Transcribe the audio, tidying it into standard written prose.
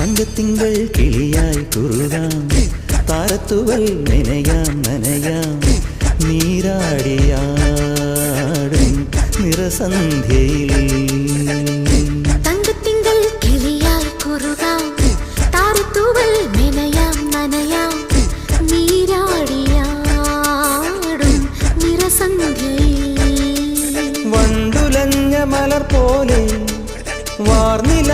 തങ്കത്തിങ്കൾ കിളിയായി കുറുകാം താരത്തുവൽ നനയാം നനയാം നീരാടിയാടും നിറസന്ധ്യയിൽ തങ്കത്തിങ്കൾ കിളിയായി കുറുകാം താരത്തുവൽ നനയാം നനയാം നീരാടിയാടും നിറസന്ധ്യയിൽ വണ്ടുലഞ്ഞ മലർ പോലെ വാർനില